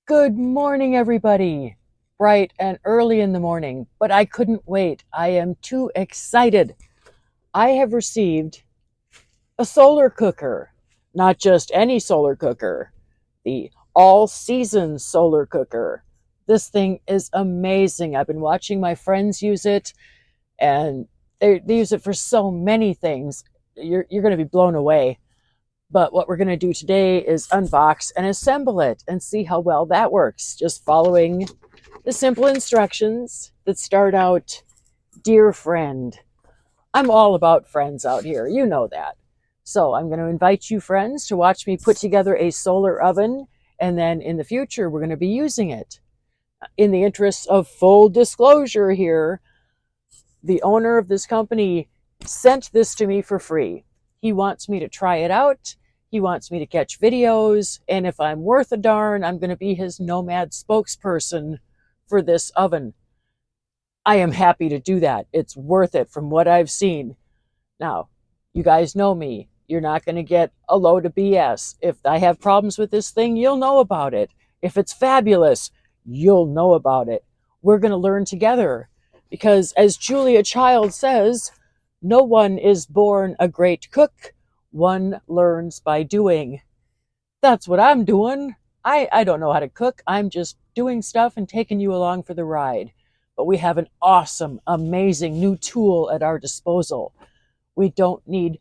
Good morning, everybody. Bright and early in the morning, but I couldn't wait. I am too excited. I have received a solar cooker, not just any solar cooker, the all season solar cooker. This thing is amazing. I've been watching my friends use it, and they use it for so many things. You're going to be blown away. But what we're going to do today is unbox and assemble it and see how well that works. Just following the simple instructions that start out, "Dear friend." I'm all about friends out here. You know that. So I'm going to invite you friends to watch me put together a solar oven. And then in the future, we're going to be using it. In the interest of full disclosure here, the owner of this company sent this to me for free. He wants me to try it out. He wants me to catch videos. And if I'm worth a darn, I'm going to be his nomad spokesperson for this oven. I am happy to do that. It's worth it from what I've seen. Now, you guys know me. You're not going to get a load of BS. If I have problems with this thing, you'll know about it. If it's fabulous, you'll know about it. We're going to learn together. Because as Julia Child says, no one is born a great cook. One learns by doing. That's what I'm doing. I don't know how to cook. I'm just doing stuff and taking you along for the ride. But we have an awesome, amazing new tool at our disposal. We don't need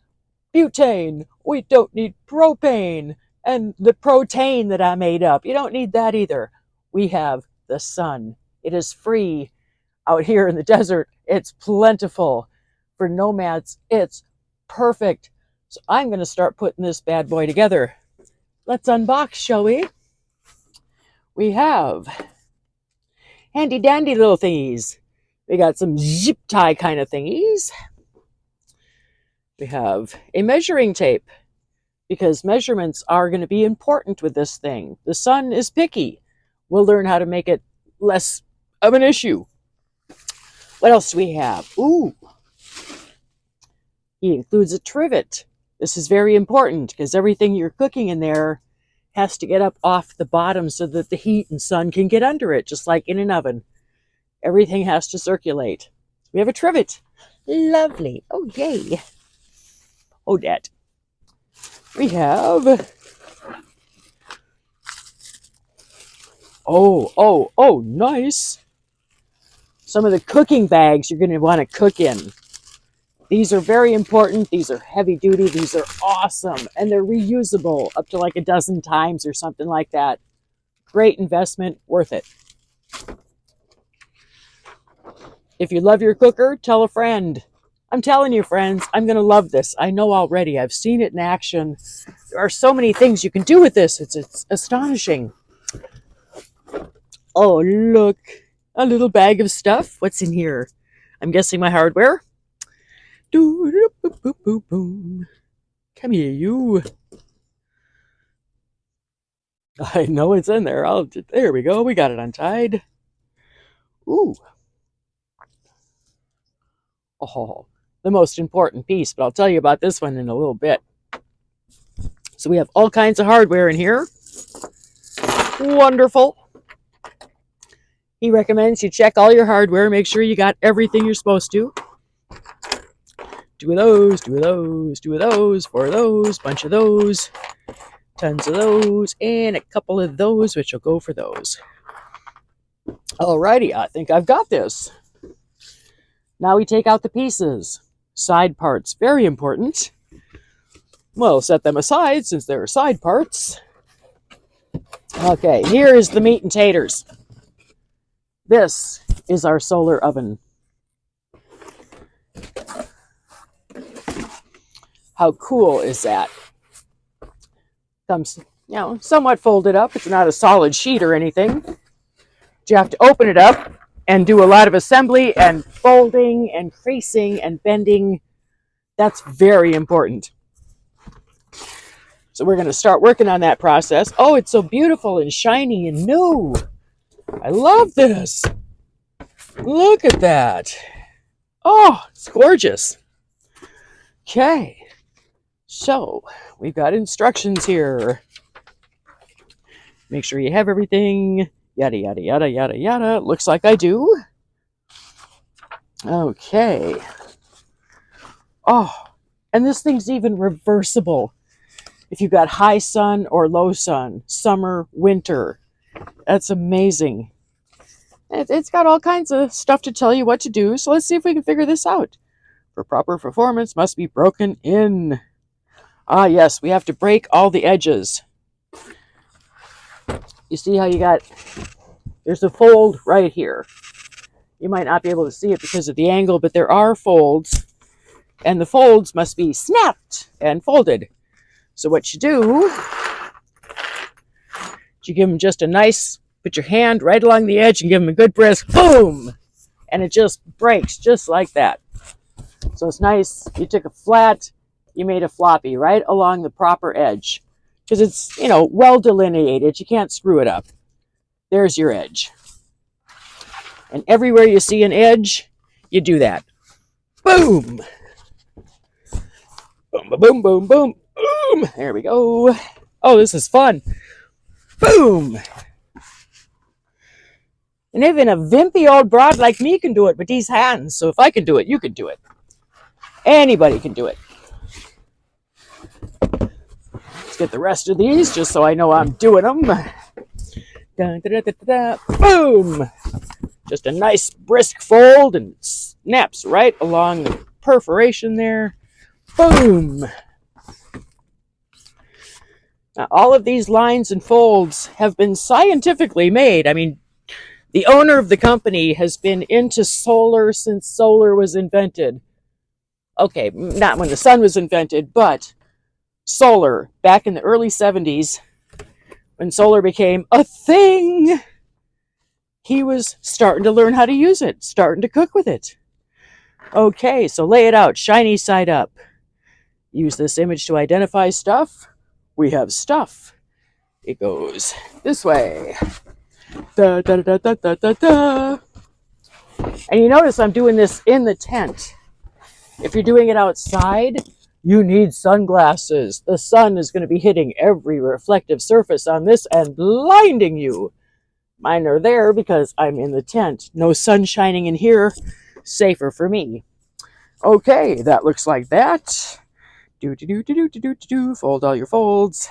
butane. We don't need propane. And the protein that I made up, you don't need that either. We have the sun. It is free out here in the desert. It's plentiful. For nomads, it's perfect. So I'm going to start putting this bad boy together. Let's unbox, shall we? We have handy dandy little thingies. We got some zip tie kind of thingies. We have a measuring tape because measurements are going to be important with this thing. The sun is picky. We'll learn how to make it less of an issue. What else do we have? Ooh. He includes a trivet. This is very important because everything you're cooking in there has to get up off the bottom so that the heat and sun can get under it, just like in an oven. Everything has to circulate. We have a trivet. Lovely. Oh, yay. Oh, that. We have... Oh, nice. Some of the cooking bags you're going to want to cook in. These are very important. These are heavy duty. These are awesome. And they're reusable up to like a dozen times or something like that. Great investment. Worth it. If you love your cooker, tell a friend. I'm telling you, friends, I'm going to love this. I know already. I've seen it in action. There are so many things you can do with this. It's astonishing. Oh, look. A little bag of stuff. What's in here? I'm guessing my hardware. Boom. Come here, you. I know it's in there. There we go. We got it untied. Ooh. Oh, the most important piece, but I'll tell you about this one in a little bit. So we have all kinds of hardware in here. Wonderful. He recommends you check all your hardware, make sure you got everything you're supposed to. 2 of those, 2 of those, 2 of those, 4 of those, bunch of those, tons of those, and a couple of those, which will go for those. Alrighty, I think I've got this. Now we take out the pieces. Side parts, very important. We'll set them aside since they're side parts. Okay, here is the meat and taters. This is our solar oven. How cool is that? Comes, somewhat folded up. It's not a solid sheet or anything. You have to open it up and do a lot of assembly and folding and creasing and bending. That's very important. So we're going to start working on that process. Oh, it's so beautiful and shiny and new. I love this. Look at that. Oh, it's gorgeous. Okay. So we've got instructions here. Make sure you have everything. Yada, yada, yada, yada, yada. Looks like I do. Okay. Oh, and this thing's even reversible. If you've got high sun or low sun, summer, winter. That's amazing. It's got all kinds of stuff to tell you what to do, so let's see if we can figure this out. For proper performance must be broken in. Ah, yes, we have to break all the edges. You see how there's a fold right here. You might not be able to see it because of the angle, but there are folds, and the folds must be snapped and folded. So what you do, you give them just a nice, put your hand right along the edge and give them a good brisk boom, and it just breaks just like that. So it's nice. You took a flat, you made a floppy right along the proper edge because it's, well delineated. You can't screw it up. There's your edge. And everywhere you see an edge, you do that. Boom. Boom, boom, boom, boom, boom. There we go. Oh, this is fun. Boom. And even a vimpy old broad like me can do it with these hands. So if I can do it, you can do it. Anybody can do it. Let's get the rest of these just so I know I'm doing them. Da, da, da, da, da. Boom. Just a nice brisk fold and it snaps right along the perforation there. Boom. Now, all of these lines and folds have been scientifically made. I mean, the owner of the company has been into solar since solar was invented. Okay, not when the sun was invented, but solar back in the early 70s when solar became a thing. He was starting to learn how to use it, starting to cook with it. Okay, so lay it out, shiny side up. Use this image to identify stuff. We have stuff. It goes this way. Da, da, da, da, da, da, da. And you notice I'm doing this in the tent. If you're doing it outside, you need sunglasses. The sun is going to be hitting every reflective surface on this and blinding you. Mine are there because I'm in the tent. No sun shining in here. Safer for me. Okay, that looks like that. Do. Fold all your folds.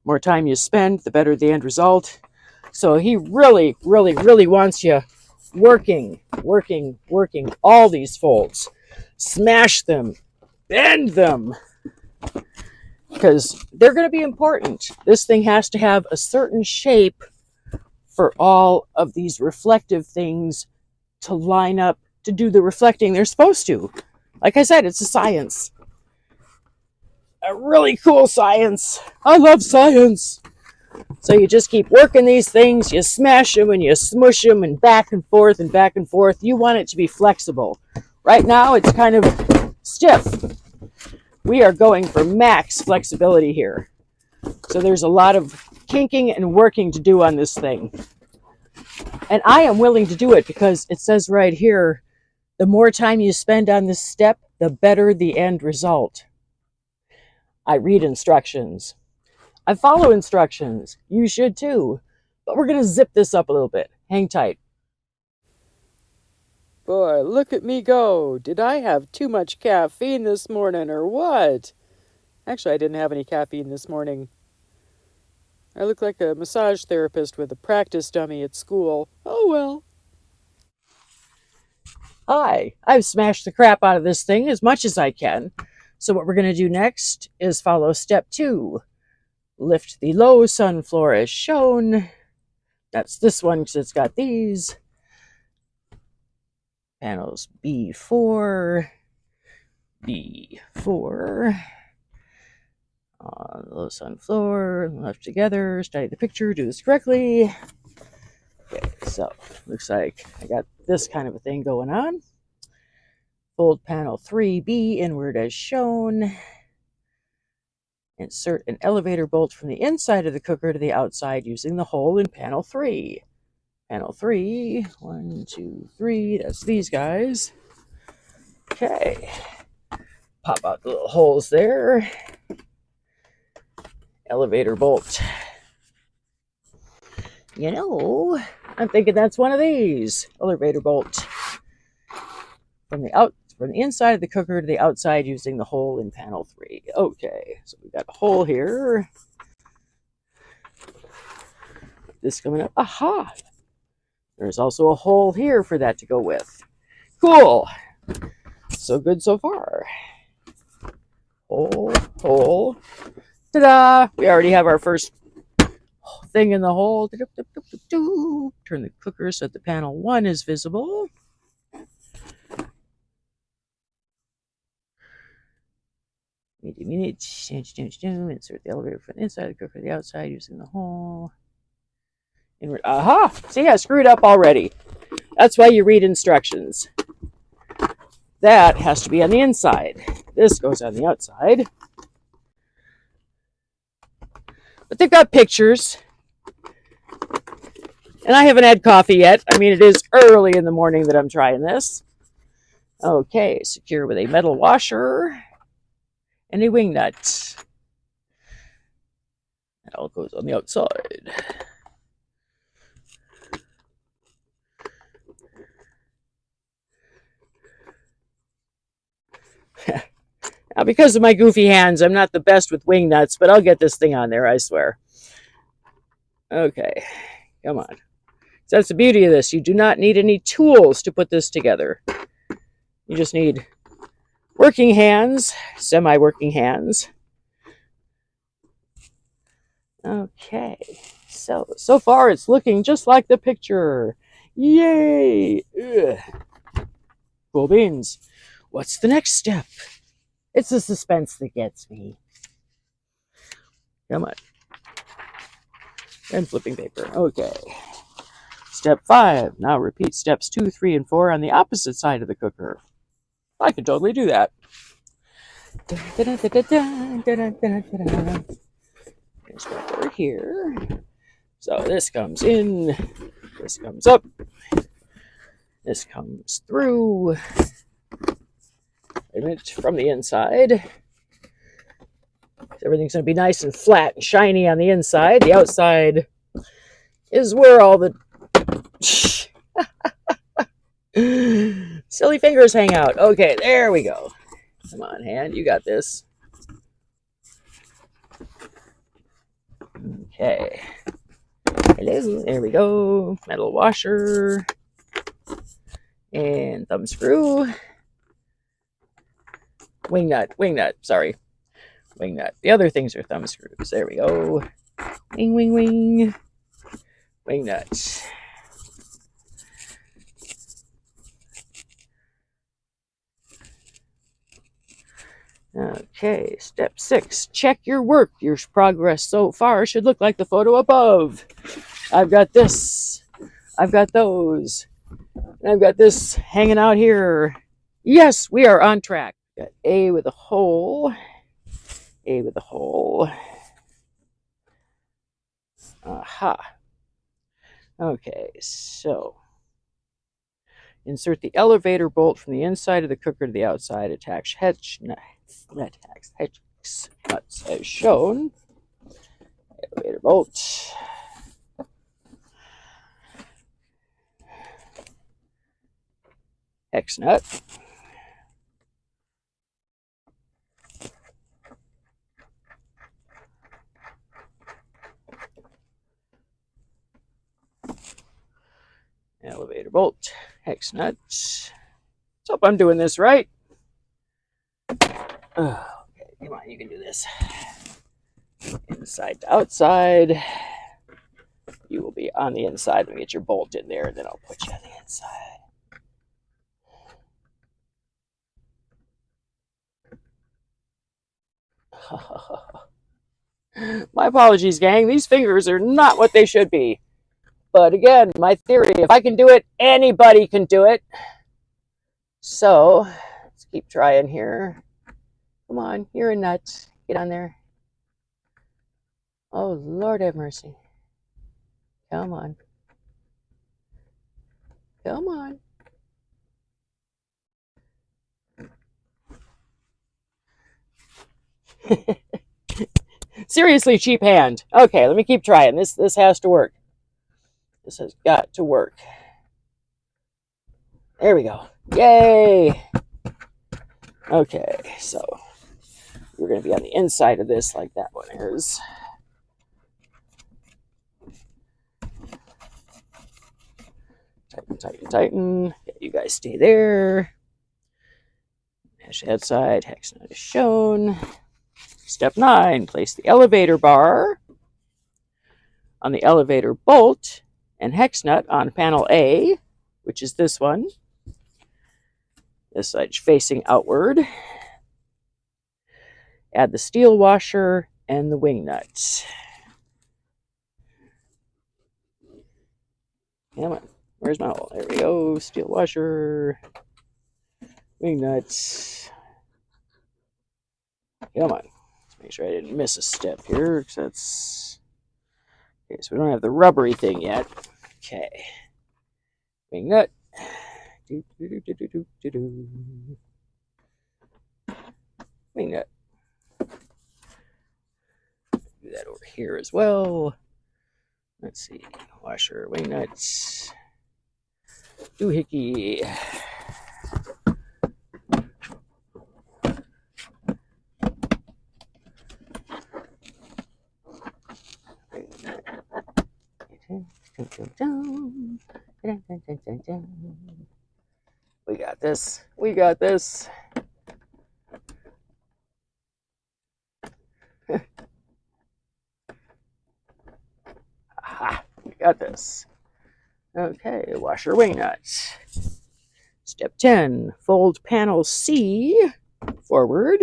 More time you spend, the better the end result. So he really, really, really wants you working all these folds. Smash them. Bend them. Because they're going to be important. This thing has to have a certain shape for all of these reflective things to line up to do the reflecting they're supposed to. Like I said, it's a science. A really cool science. I love science. So you just keep working these things, you smash them and you smush them and back and forth and back and forth. You want it to be flexible. Right now it's kind of stiff. We are going for max flexibility here. So there's a lot of kinking and working to do on this thing. And I am willing to do it because it says right here, the more time you spend on this step, the better the end result. I read instructions. I follow instructions. You should too. But we're going to zip this up a little bit. Hang tight. Boy, look at me go. Did I have too much caffeine this morning or what? Actually, I didn't have any caffeine this morning. I look like a massage therapist with a practice dummy at school. Oh well. Hi, I've smashed the crap out of this thing as much as I can. So what we're going to do next is follow step 2. Lift the low sun floor as shown. That's this one because it's got these. Panels B4. B4. Low sun floor, left together, study the picture, do this correctly. Okay, so looks like I got this kind of a thing going on. Fold panel 3B inward as shown. Insert an elevator bolt from the inside of the cooker to the outside using the hole in panel 3. Panel 3, 1, 2, 3, that's these guys. Okay, pop out the little holes there. Elevator bolt. You know, I'm thinking that's one of these. Elevator bolt. From the inside of the cooker to the outside using the hole in panel 3. Okay, so we got a hole here. This coming up. Aha! There's also a hole here for that to go with. Cool. So good so far. Hole, hole. Ta-da! We already have our first thing in the hole. Turn the cooker so that the panel 1 is visible. Insert the elevator from the inside of the cooker to the outside using the hole. Inward. Aha! See, I screwed up already. That's why you read instructions. That has to be on the inside. This goes on the outside. But they've got pictures. And I haven't had coffee yet. I mean, it is early in the morning that I'm trying this. Okay, secure with a metal washer and a wing nut. That all goes on the outside. Now, because of my goofy hands, I'm not the best with wing nuts, but I'll get this thing on there, I swear. Okay, come on. So that's the beauty of this. You do not need any tools to put this together. You just need working hands, semi-working hands. Okay, so far it's looking just like the picture. Yay! Ugh. Cool beans. What's the next step? It's the suspense that gets me. Come on. And flipping paper. Okay. Step 5. Now repeat steps 2, 3, and 4 on the opposite side of the cooker. I can totally do that. There's one over here. So this comes in. This comes up. This comes through. From the inside. Everything's going to be nice and flat and shiny on the inside. The outside is where all the silly fingers hang out. Okay, there we go. Come on, hand. You got this. Okay. Hello. There we go. Metal washer. And thumb screw. Wing nut. Sorry. Wing nut. The other things are thumb screws. There we go. Wing, wing, wing. Wing nut. Okay, step 6. Check your work. Your progress so far should look like the photo above. I've got this. I've got those. And I've got this hanging out here. Yes, we are on track. Got A with a hole. A with a hole. Aha. Okay, so insert the elevator bolt from the inside of the cooker to the outside. Attach hex nuts as shown. Elevator bolt. Hex nut. Elevator bolt, hex nut. Let's hope I'm doing this right. Okay, come on, you can do this. Inside to outside. You will be on the inside when we get your bolt in there, and then I'll put you on the inside. My apologies, gang. These fingers are not what they should be. But again, my theory, if I can do it, anybody can do it. So, let's keep trying here. Come on, you're a nut. Get on there. Oh, Lord have mercy. Come on. Come on. Seriously, cheap hand. Okay, let me keep trying. This has to work. This has got to work. There we go. Yay! Okay, so we're going to be on the inside of this like that one is. Tighten, tighten, tighten. Yeah, you guys stay there. Mesh outside, hex nut is shown. Step 9, place the elevator bar on the elevator bolt and hex nut on panel A, which is this one. This side facing outward. Add the steel washer and the wing nuts. Come on, where's my hole? There we go. Steel washer, wing nuts. Come on. Let's make sure I didn't miss a step here, because that's... Okay, so we don't have the rubbery thing yet. Okay. Wing nut. Wing nut. Do that over here as well. Let's see. Washer, wing nuts. Doohickey. We got this. We got this. Aha, we got this. Okay, washer wing nuts. Step 10, fold panel C forward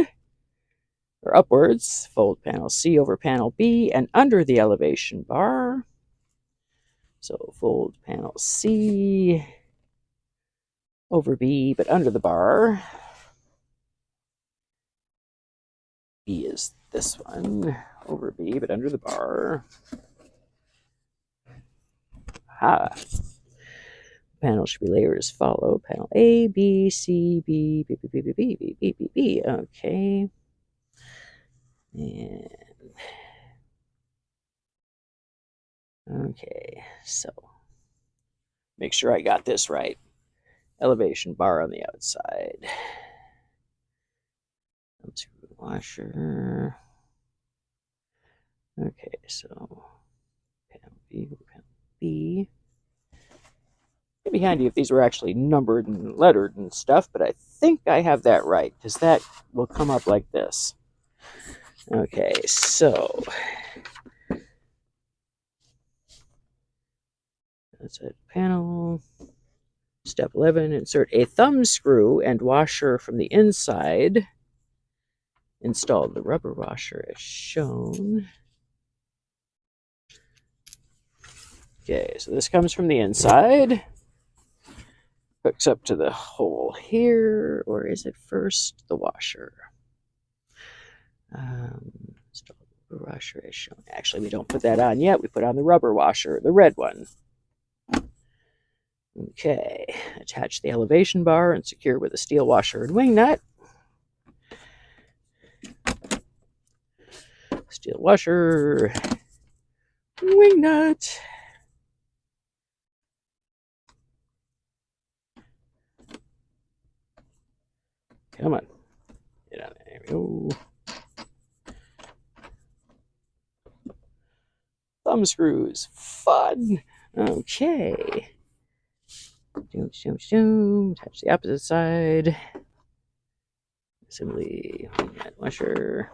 or upwards. Fold panel C over panel B and under the elevation bar. So fold panel C over B, but under the bar. B is this one, over B, but under the bar. Aha. Panel should be layered as follow. Panel A, B, C, B, B, B, B, B, B, B, B, B, B. Okay. And okay, so make sure I got this right. Elevation bar on the outside. Washer. Okay, so panel B, panel B. It'd be handy if these were actually numbered and lettered and stuff, but I think I have that right, because that will come up like this. Okay, so that's it. Panel. Step 11, insert a thumb screw and washer from the inside. Install the rubber washer as shown. Okay, so this comes from the inside. Hooks up to the hole here, or is it first the washer? Install the rubber washer as shown. Actually, we don't put that on yet. We put on the rubber washer, the red one. Okay, attach the elevation bar and secure with a steel washer and wing nut. Steel washer, wing nut. Come on. Get on there. There we go. Thumb screws. Fun. Okay. Touch the opposite side. Assembly. Washer.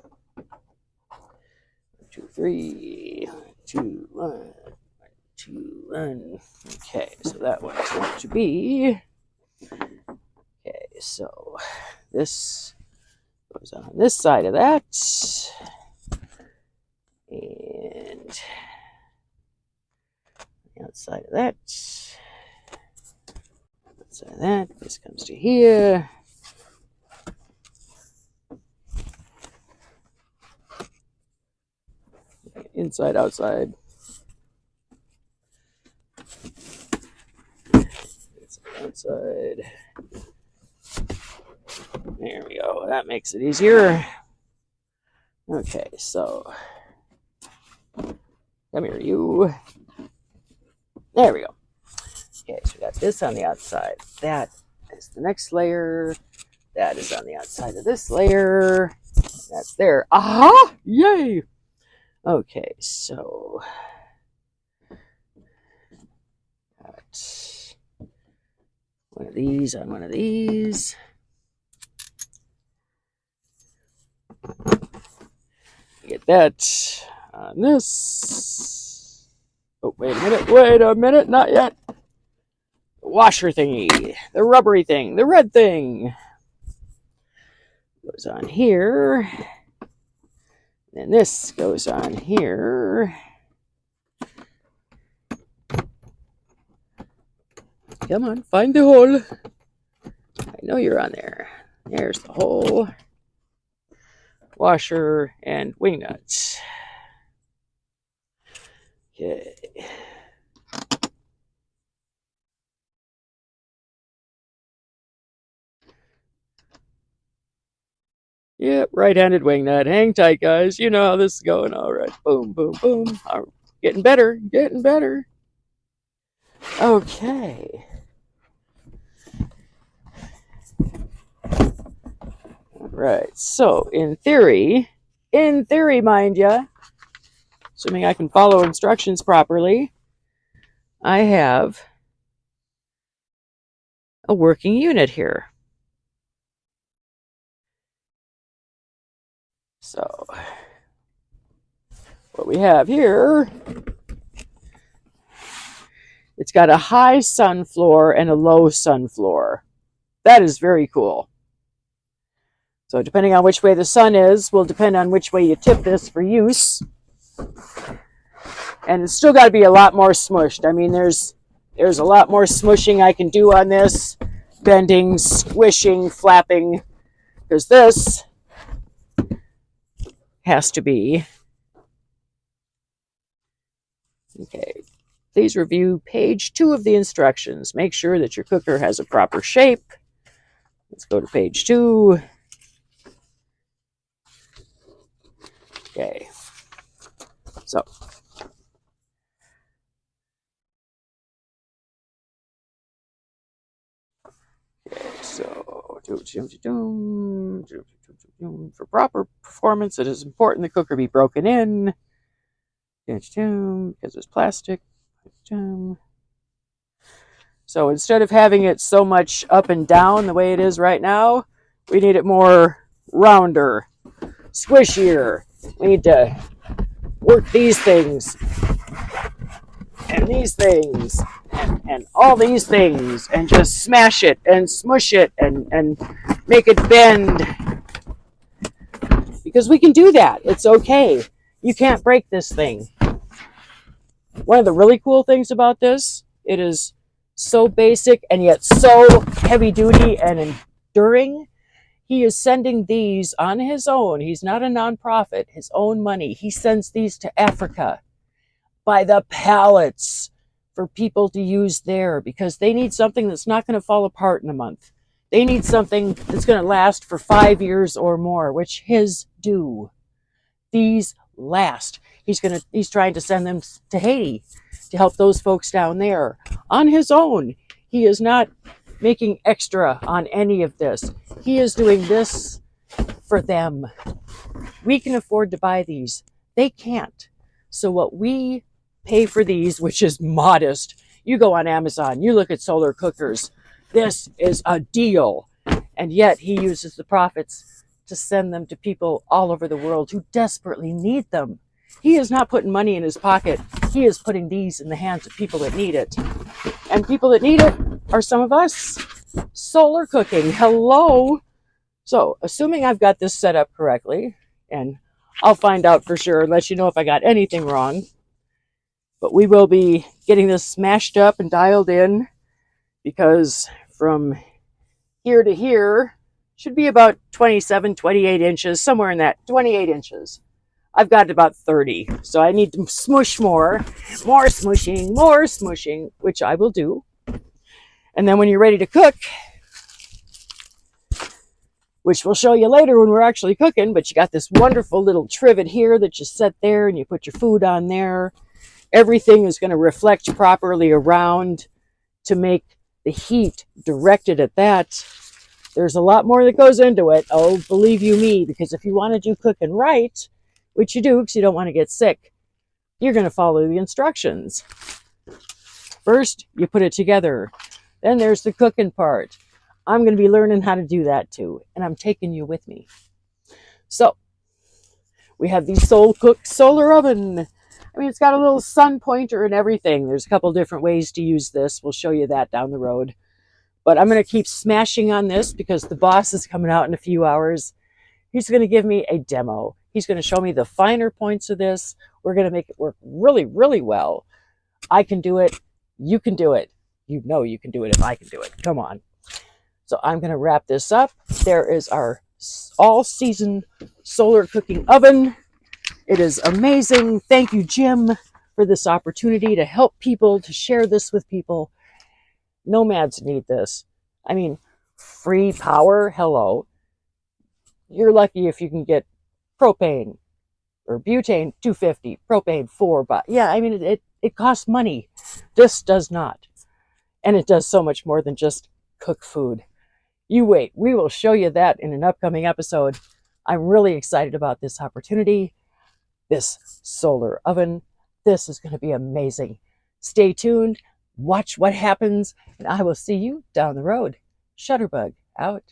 2, 3. 2, 1. 2, 1. Okay, so that one is going to be. Okay, so this goes on this side of that. And the outside of that. Outside of that. This comes to here. Inside, outside. Outside. There we go. That makes it easier. Okay, so come here, you. There we go. Okay, so we got this on the outside. That is the next layer. That is on the outside of this layer. That's there. Aha! Yay! Okay, so got one of these on one of these. Get that on this. Oh, wait a minute, not yet. The washer thingy, the rubbery thing, the red thing. Goes on here. Then this goes on here. Come on, find the hole. I know you're on there. There's the hole. Washer and wing nuts. Okay. Yep, right-handed wing nut. Hang tight, guys. You know how this is going. All right. Boom, boom, boom. Getting better. Getting better. Okay. All right. So, in theory, mind ya, assuming I can follow instructions properly, I have a working unit here. So, what we have here, it's got a high sun floor and a low sun floor. That is very cool. So depending on which way the sun is, will depend on which way you tip this for use. And it's still got to be a lot more smushed. I mean, there's a lot more smushing I can do on this. Bending, squishing, flapping. Because this has to be. Okay, please review page 2 of the instructions. Make sure that your cooker has a proper shape. Let's go to page 2. Okay, so for proper performance, it is important the cooker be broken in because it's plastic. So instead of having it so much up and down the way it is right now, we need it more rounder, squishier. We need to work these things and these things and all these things and just smash it and smush it and make it bend. Because we can do that. It's okay. You can't break this thing. One of the really cool things about this, it is so basic and yet so heavy duty and enduring. He is sending these on his own. He's not a nonprofit, his own money. He sends these to Africa by the pallets for people to use there because they need something that's not going to fall apart in a month. They need something that's going to last for 5 years or more, which his do. These last. He's trying to send them to Haiti to help those folks down there on his own. He is not making extra on any of this. He is doing this for them. We can afford to buy these. They can't. So what we pay for these, which is modest, you go on Amazon, you look at solar cookers, this is a deal. And yet he uses the profits to send them to people all over the world who desperately need them. He is not putting money in his pocket. He is putting these in the hands of people that need it. And people that need it are some of us. Solar cooking. Hello. So, assuming I've got this set up correctly, and I'll find out for sure and let you know if I got anything wrong. But we will be getting this smashed up and dialed in because from here to here should be about 27, 28 inches, somewhere in that 28 inches. I've got about 30, so I need to smush more smushing, which I will do. And then when you're ready to cook, which we'll show you later when we're actually cooking, but you got this wonderful little trivet here that you set there and you put your food on there. Everything is going to reflect properly around to make the heat directed at that. There's a lot more that goes into it. Oh, believe you me, because if you want to do cooking right, which you do because you don't want to get sick, you're going to follow the instructions. First, you put it together. Then there's the cooking part. I'm going to be learning how to do that too, and I'm taking you with me. So, we have the Soul Cook solar oven. I mean, it's got a little sun pointer and everything. There's a couple different ways to use this. We'll show you that down the road. But I'm going to keep smashing on this because the boss is coming out in a few hours. He's going to give me a demo. He's going to show me the finer points of this. We're going to make it work really, really well. I can do it. You can do it. You know you can do it if I can do it. Come on. So I'm going to wrap this up. There is our all-season solar cooking oven. It is amazing. Thank you, Jim, for this opportunity to help people, to share this with people. Nomads need this. I mean, free power, hello. You're lucky if you can get propane or butane, $2.50, propane, $4. Yeah, I mean, it costs money. This does not. And it does so much more than just cook food. You wait. We will show you that in an upcoming episode. I'm really excited about this opportunity, this solar oven. This is going to be amazing. Stay tuned. Watch what happens, and I will see you down the road. Shutterbug out.